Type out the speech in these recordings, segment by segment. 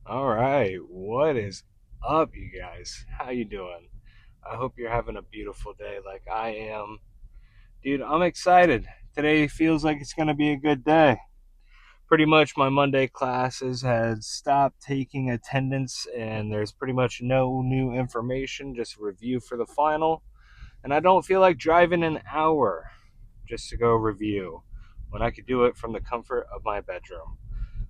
All right, what is up, you guys? How you doing? I hope you're having a beautiful day like I am. Dude, I'm excited. Today feels like it's going to be a good day. Pretty much my Monday classes had stopped taking attendance and there's pretty much no new information, just review for the final. And I don't feel like driving an hour just to go review when I could do it from the comfort of my bedroom.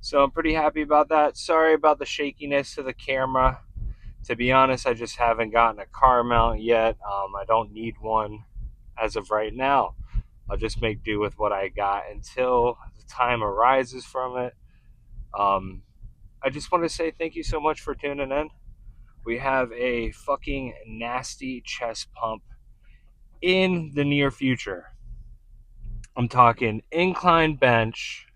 So I'm pretty happy about that. Sorry about the shakiness of the camera. To be honest, I just haven't gotten a car mount yet. I don't need one as of right now. I'll just make do with what I got until the time arises from it. Um, I just want to say thank you so much for tuning in. We have a fucking nasty chest pump in the near future. I'm talking incline bench,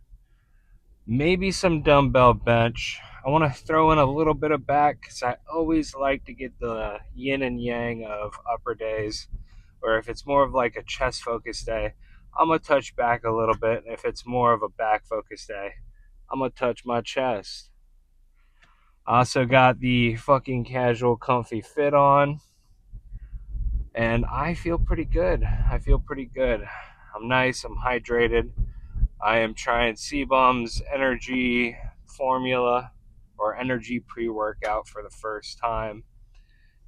maybe some dumbbell bench. I want to throw in a little bit of back because I always like to get the yin and yang of upper days. Or if it's more of like a chest focused day, I'm going to touch back a little bit. If it's more of a back focused day, I'm going to touch my chest. I also got the fucking casual comfy fit on. And I feel pretty good. I'm nice. I'm hydrated. I am trying CBum's energy formula or energy pre workout for the first time.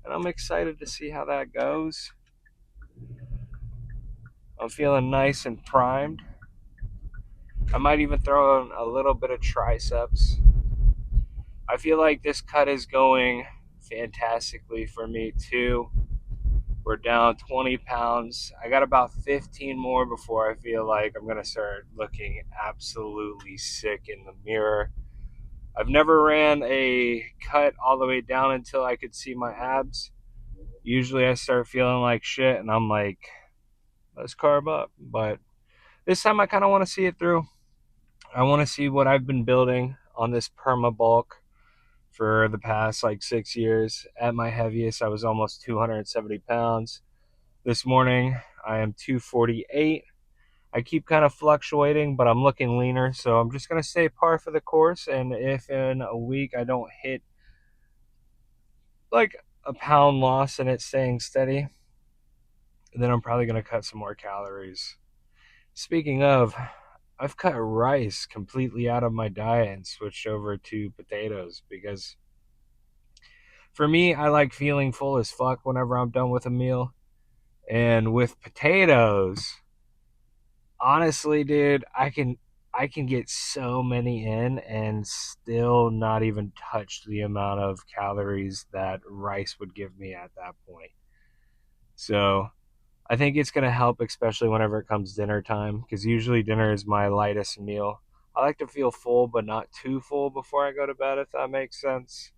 And I'm excited to see how that goes. I'm feeling nice and primed. I might even throw in a little bit of triceps. I feel like this cut is going fantastically for me too. We're down 20 pounds. I got about 15 more before I feel like I'm going to start looking absolutely sick in the mirror. I've never ran a cut all the way down until I could see my abs. Usually I start feeling like shit and I'm like, let's carb up. But this time I kind of want to see it through. I want to see what I've been building on this perma bulk for the past like 6 years. At my heaviest, I was almost 270 pounds. This morning, I am 248. I keep kind of fluctuating, but I'm looking leaner. So I'm just going to stay par for the course. And if in a week I don't hit like a pound loss and it's staying steady, then I'm probably going to cut some more calories. Speaking of, I've cut rice completely out of my diet and switched over to potatoes because for me, I like feeling full as fuck whenever I'm done with a meal. And with potatoes, honestly, dude, I can get so many in and still not even touch the amount of calories that rice would give me at that point. So I think it's gonna help, especially whenever it comes dinner time, because usually dinner is my lightest meal. I like to feel full, but not too full before I go to bed, if that makes sense.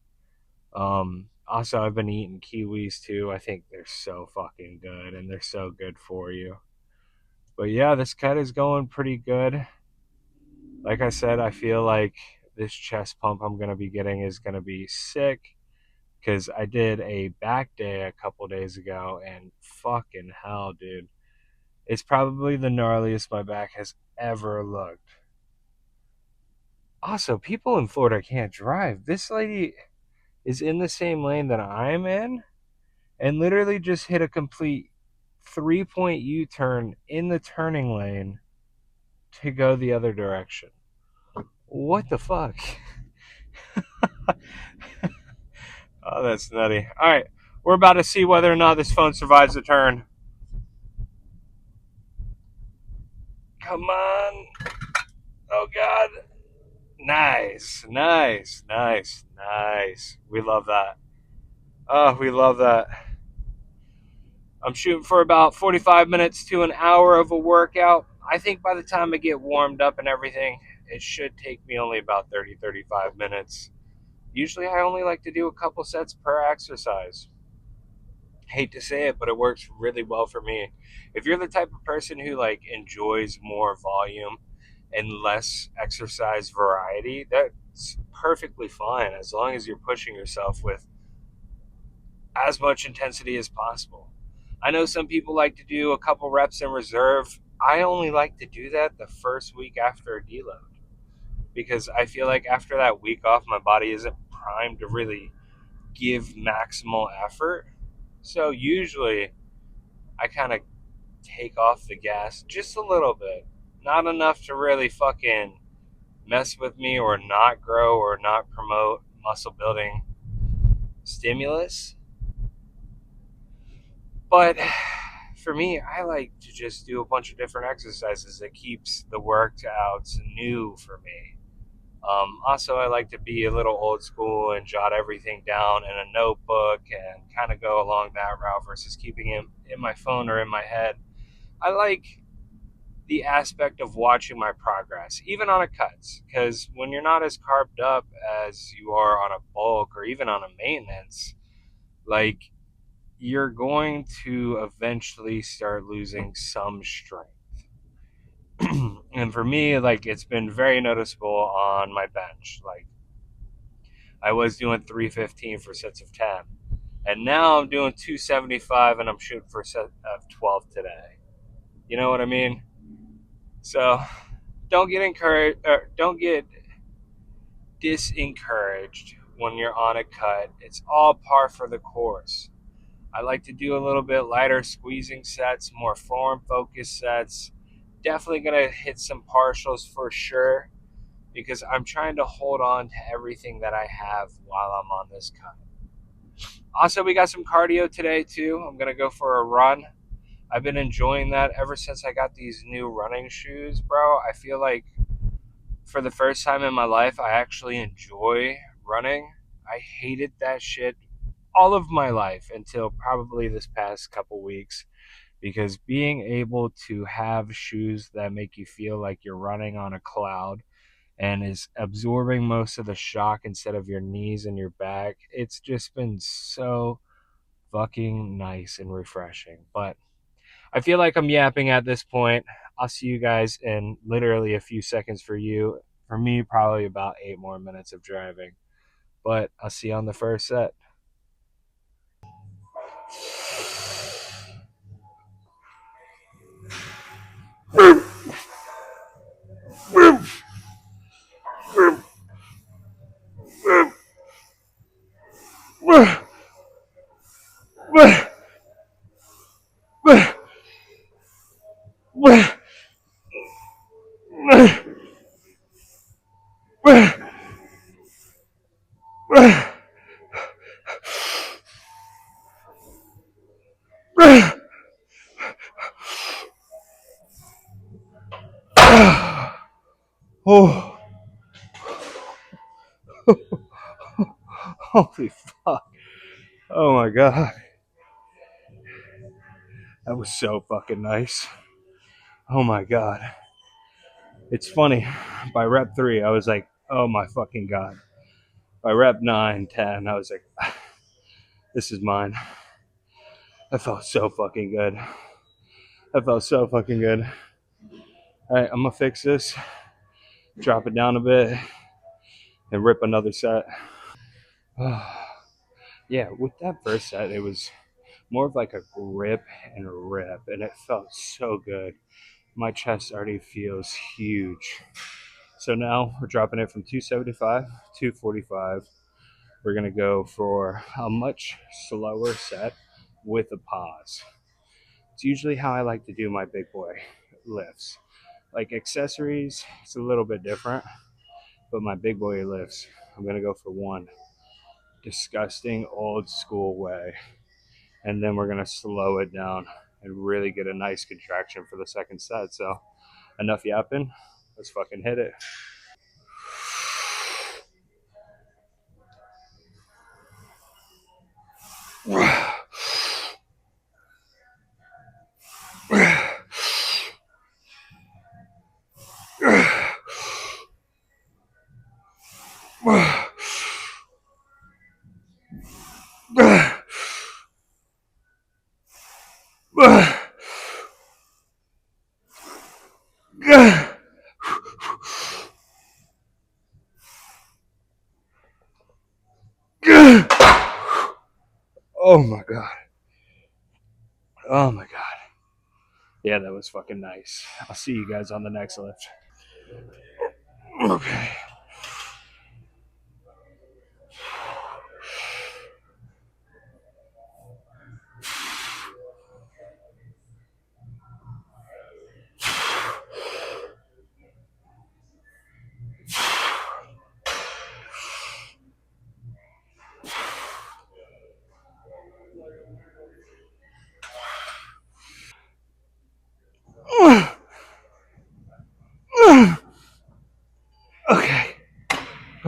Also, I've been eating kiwis too. I think they're so fucking good, and they're so good for you. But yeah, this cut is going pretty good. Like I said, I feel like this chest pump I'm gonna be getting is gonna be sick because I did a back day a couple days ago, and fucking hell, dude, it's probably the gnarliest my back has ever looked. Also, people in Florida can't drive. This lady is in the same lane that I'm in and literally just hit a complete 3 point U turn in the turning lane to go the other direction. What the fuck? Oh, that's nutty. All right, we're about to see whether or not this phone survives the turn. Come on. Oh, God. Nice, nice, nice, nice. We love that. Oh, we love that. I'm shooting for about 45 minutes to an hour of a workout. I think by the time I get warmed up and everything, it should take me only about 30-35 minutes. Usually I only like to do a couple sets per exercise. Hate to say it, but it works really well for me. If you're the type of person who like enjoys more volume and less exercise variety, that's perfectly fine as long as you're pushing yourself with as much intensity as possible. I know some people like to do a couple reps in reserve. I only like to do that the first week after a deload because I feel like after that week off, my body isn't primed to really give maximal effort. So usually I kind of take off the gas just a little bit. Not enough to really fucking mess with me or not grow or not promote muscle building stimulus. But for me, I like to just do a bunch of different exercises that keeps the workouts new for me. Also, I like to be a little old school and jot everything down in a notebook and kind of go along that route versus keeping it in my phone or in my head. I like the aspect of watching my progress, even on a cuts, because when you're not as carved up as you are on a bulk or even on a maintenance, like you're going to eventually start losing some strength. And for me, like it's been very noticeable on my bench. Like I was doing 315 for sets of 10, and now I'm doing 275 and I'm shooting for a set of 12 today. You know what I mean? So don't get encouraged, or don't get disencouraged when you're on a cut. It's all par for the course. I like to do a little bit lighter squeezing sets, more form focused sets. Definitely going to hit some partials for sure because I'm trying to hold on to everything that I have while I'm on this cut. Also, we got some cardio today too. I'm going to go for a run. I've been enjoying that ever since I got these new running shoes, bro. I feel like for the first time in my life, I actually enjoy running. I hated that shit all of my life until probably this past couple weeks because being able to have shoes that make you feel like you're running on a cloud and is absorbing most of the shock instead of your knees and your back, it's just been so fucking nice and refreshing. But I feel like I'm yapping at this point. I'll see you guys in literally a few seconds for you. For me, probably about 8 more minutes of driving. But I'll see you on the first set. Oh, holy fuck. Oh my god. That was so fucking nice. Oh my god. It's funny. By rep 3, I was like, oh my fucking god. By rep 9, 10, I was like, this is mine. That felt so fucking good. That felt so fucking good. Alright, I'm gonna fix this, drop it down a bit, and rip another set. Yeah, with that first set, it was more of like a grip and rip, and it felt so good. My chest already feels huge. So now we're dropping it from 275 to 245. We're gonna go for a much slower set with a pause. It's usually how I like to do my big boy lifts. Like accessories, it's a little bit different, but my big boy lifts, I'm gonna go for one disgusting old school way, and then we're gonna slow it down and really get a nice contraction for the second set. So enough yapping, let's fucking hit it. Oh my god. Oh my god. Yeah, that was fucking nice. I'll see you guys on the next lift. Okay.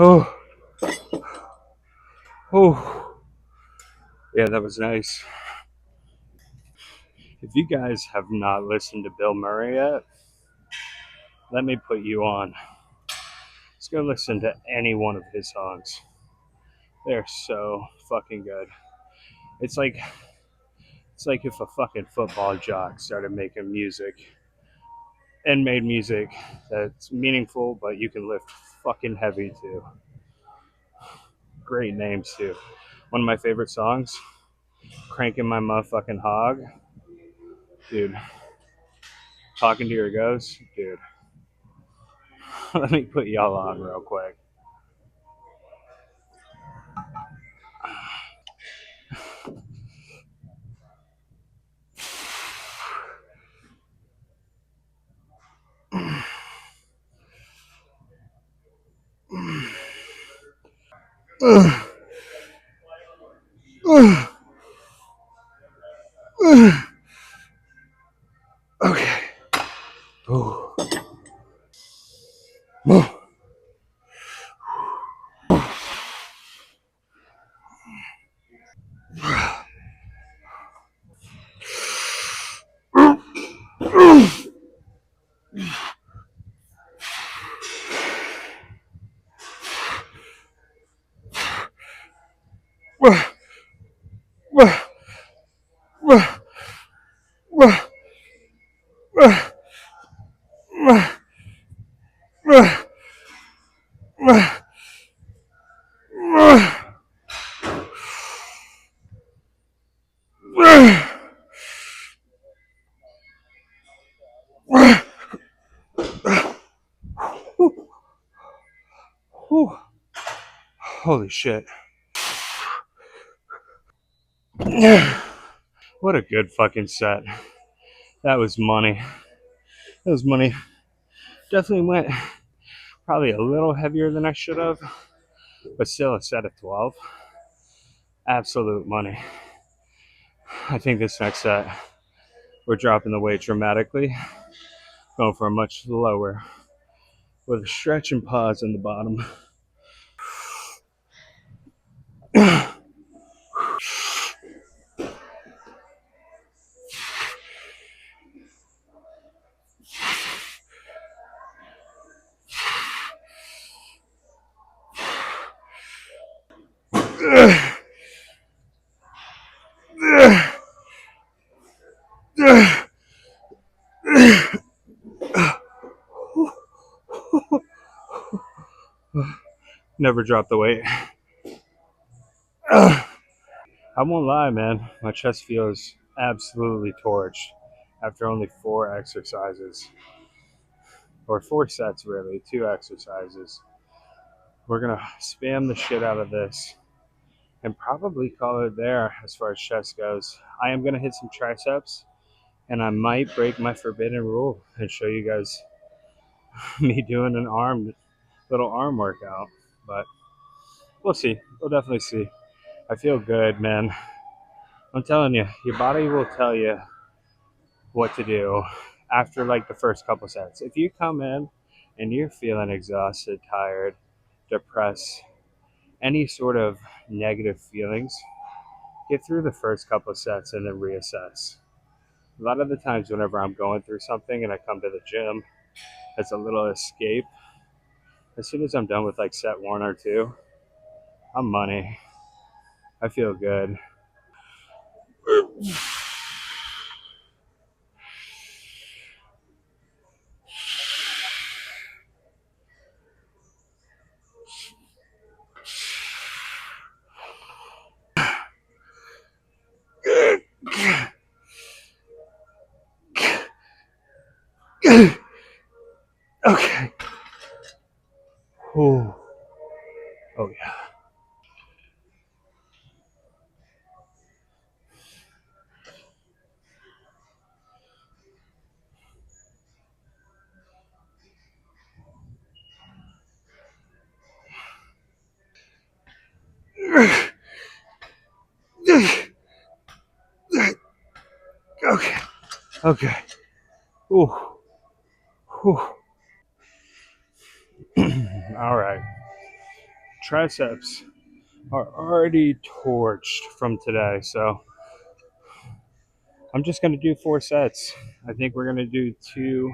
Oh, oh, yeah, that was nice. If you guys have not listened to Bill Murray yet, let me put you on. Let's go listen to any one of his songs. They're so fucking good. It's like if a fucking football jock started making music and made music that's meaningful, but you can lift fucking heavy too. Great names too. One of my favorite songs, "Cranking My Motherfucking Hog," dude. Talking to Your Ghost, dude. Let me put y'all on real quick. Okay. Ooh. Holy shit. What a good fucking set. That was money. That was money. Definitely went probably a little heavier than I should have, but still a set of 12. Absolute money. I think this next set, we're dropping the weight dramatically, going for a much lower with a stretch and pause in the bottom. Never drop the weight. I won't lie, man. My chest feels absolutely torched after only 4 exercises. Or 4 sets, really. 2 exercises. We're going to spam the shit out of this and probably call it there as far as chest goes. I am going to hit some triceps and I might break my forbidden rule and show you guys me doing an little arm workout. But we'll see. We'll definitely see. I feel good, man. I'm telling you, your body will tell you what to do after like the first couple sets. If you come in and you're feeling exhausted, tired, depressed, any sort of negative feelings, get through the first couple sets and then reassess. A lot of the times, whenever I'm going through something and I come to the gym, it's a little escape. As soon as I'm done with like set 1 or 2, I'm money. I feel good. Okay. Oh, oh yeah. Okay. Okay. Ooh. Ooh. All right. triceps are already torched from today. So I'm just going to do 4 sets. I think we're going to do 2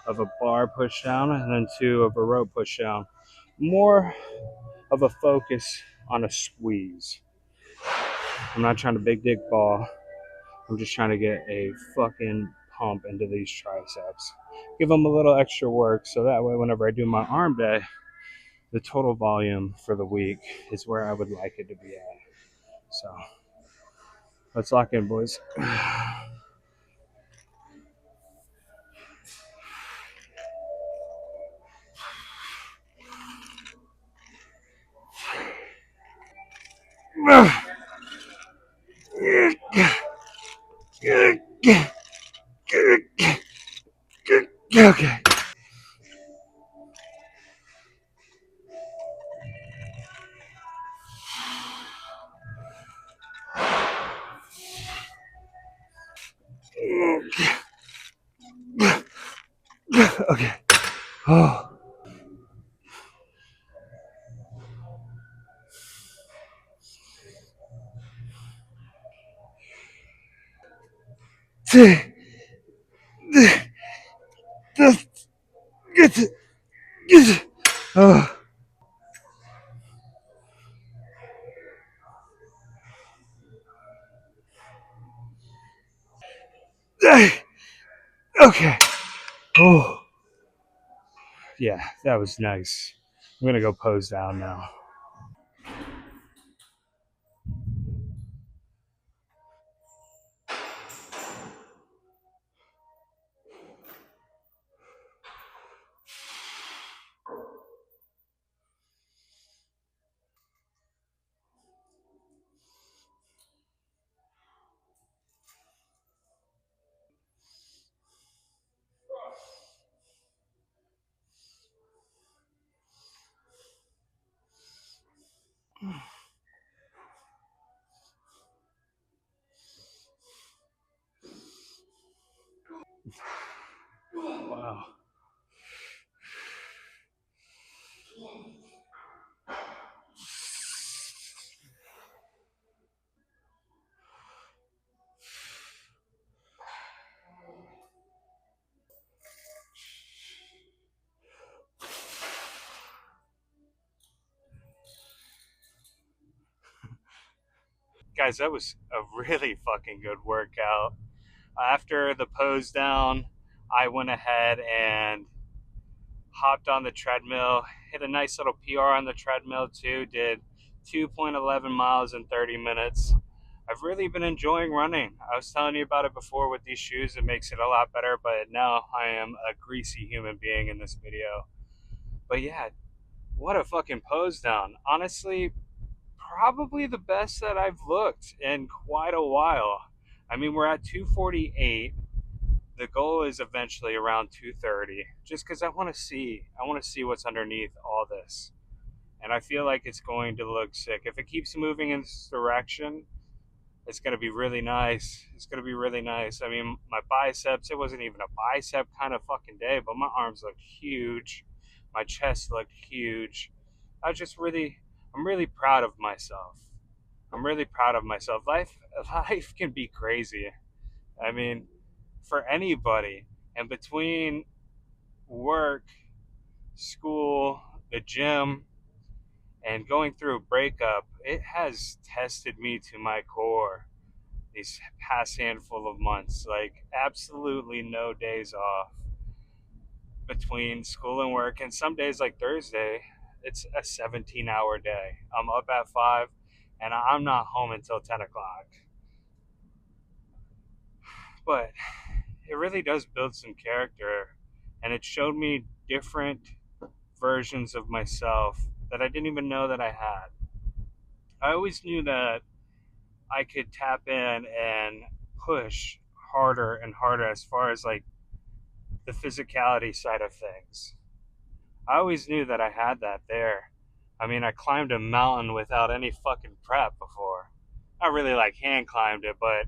of a bar push down and then 2 of a rope push down. More of a focus on a squeeze. I'm not trying to big dick ball. I'm just trying to get a fucking pump into these triceps. Give them a little extra work so that way whenever I do my arm day, the total volume for the week is where I would like it to be at. So let's lock in, boys. Okay. Okay. Oh. Oh. Okay. Oh. Yeah, that was nice. I'm gonna go pose down now. Wow. Guys, that was a really fucking good workout. After the pose down, I went ahead and hopped on the treadmill, hit a nice little PR on the treadmill too, did 2.11 miles in 30 minutes. I've really been enjoying running. I was telling you about it before with these shoes. It makes it a lot better, but now I am a greasy human being in this video. But yeah, what a fucking pose down. Honestly, probably the best that I've looked in quite a while. I mean, we're at 248. The goal is eventually around 230 just because I want to see what's underneath all this, and I feel like it's going to look sick if it keeps moving in this direction. It's going to be really nice. It's going to be really nice. I mean, my biceps, it wasn't even a bicep kind of fucking day, but my arms looked huge, my chest looked huge. I'm really proud of myself. I'm really proud of myself. Life can be crazy. I mean, for anybody. And between work, school, the gym, and going through a breakup, it has tested me to my core these past handful of months. Like, absolutely no days off between school and work. And some days, like Thursday, it's a 17-hour day. I'm up at 5 and I'm not home until 10 o'clock. But it really does build some character, and it showed me different versions of myself that I didn't even know that I had. I always knew that I could tap in and push harder and harder as far as like the physicality side of things. I always knew that I had that there. I mean, I climbed a mountain without any fucking prep before. I really like hand climbed it, but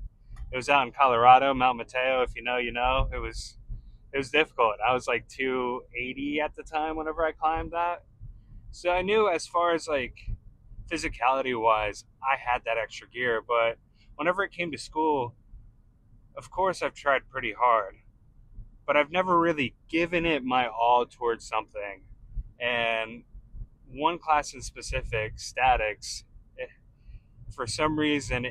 it was out in Colorado, Mount Mateo. If you know, you know. It was difficult. I was like 280 at the time whenever I climbed that. So I knew as far as like physicality wise, I had that extra gear. But whenever it came to school, of course, I've tried pretty hard, but I've never really given it my all towards something. And one class in specific, statics, for some reason,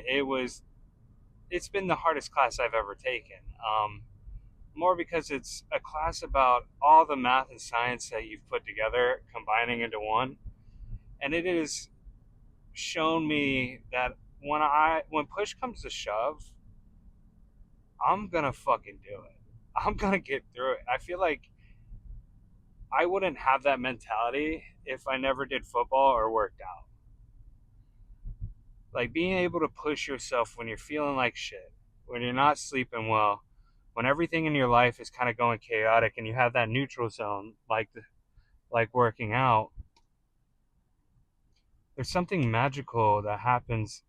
it's been the hardest class I've ever taken. More because it's a class about all the math and science that you've put together, combining into one, and it has shown me that when push comes to shove, I'm gonna fucking do it. I'm gonna get through it. I feel like I wouldn't have that mentality if I never did football or worked out. Like being able to push yourself when you're feeling like shit, when you're not sleeping well, when everything in your life is kind of going chaotic and you have that neutral zone like working out, there's something magical that happens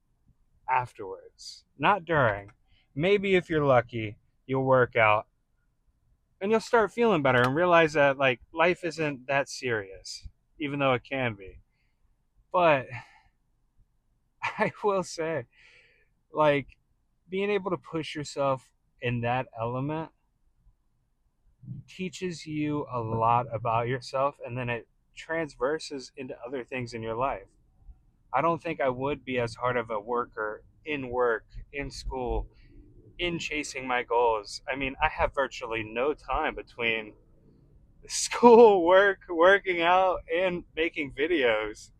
afterwards, not during. Maybe if you're lucky, you'll work out and you'll start feeling better and realize that like life isn't that serious, even though it can be. But I will say, like, being able to push yourself in that element teaches you a lot about yourself, and then it transverses into other things in your life. I don't think I would be as hard of a worker in work, in school, in chasing my goals. I mean, I have virtually no time between school, work, working out, and making videos.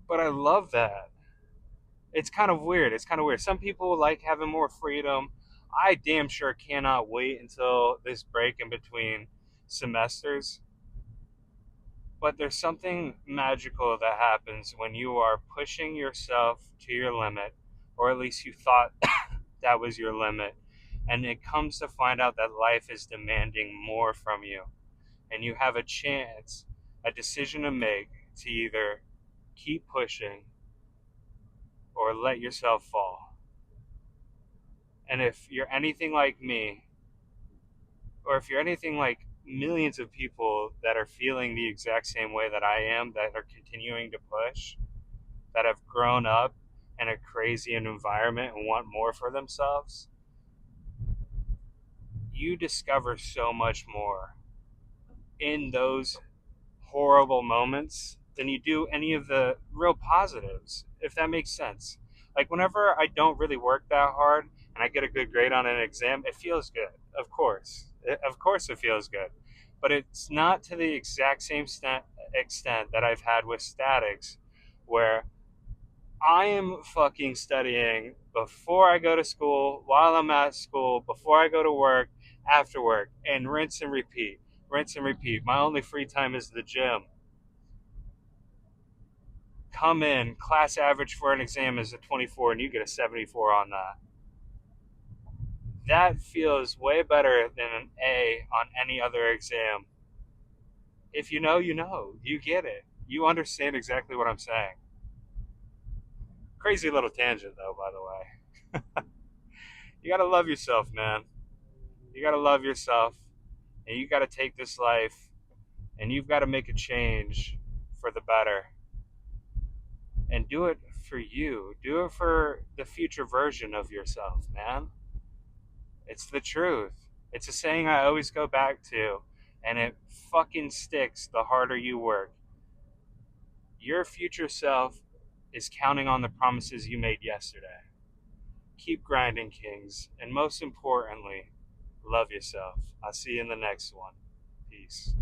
But I love that. It's kind of weird. It's kind of weird. Some people like having more freedom. I damn sure cannot wait until this break in between semesters. But there's something magical that happens when you are pushing yourself to your limit, or at least you thought that was your limit. And it comes to find out that life is demanding more from you. And you have a chance, a decision to make to either keep pushing or let yourself fall. And if you're anything like me, or if you're anything like millions of people that are feeling the exact same way that I am, that are continuing to push, that have grown up in a crazy environment and want more for themselves, you discover so much more in those horrible moments than you do any of the real positives, if that makes sense. Like whenever I don't really work that hard and I get a good grade on an exam, it feels good. Of course. Of course it feels good. But it's not to the exact same extent that I've had with statics, where I am fucking studying before I go to school, while I'm at school, before I go to work, after work, and rinse and repeat. Rinse and repeat. My only free time is the gym. Come in, class average for an exam is a 24, and you get a 74 on that. That feels way better than an A on any other exam. If you know, you know. You get it. You understand exactly what I'm saying. Crazy little tangent, though, by the way. You gotta love yourself, man. You gotta love yourself, and you gotta take this life, and you've gotta make a change for the better. And do it for you. Do it for the future version of yourself, man. It's the truth. It's a saying I always go back to, and it fucking sticks the harder you work. Your future self is counting on the promises you made yesterday. Keep grinding, Kings, and most importantly, love yourself. I'll see you in the next one. Peace.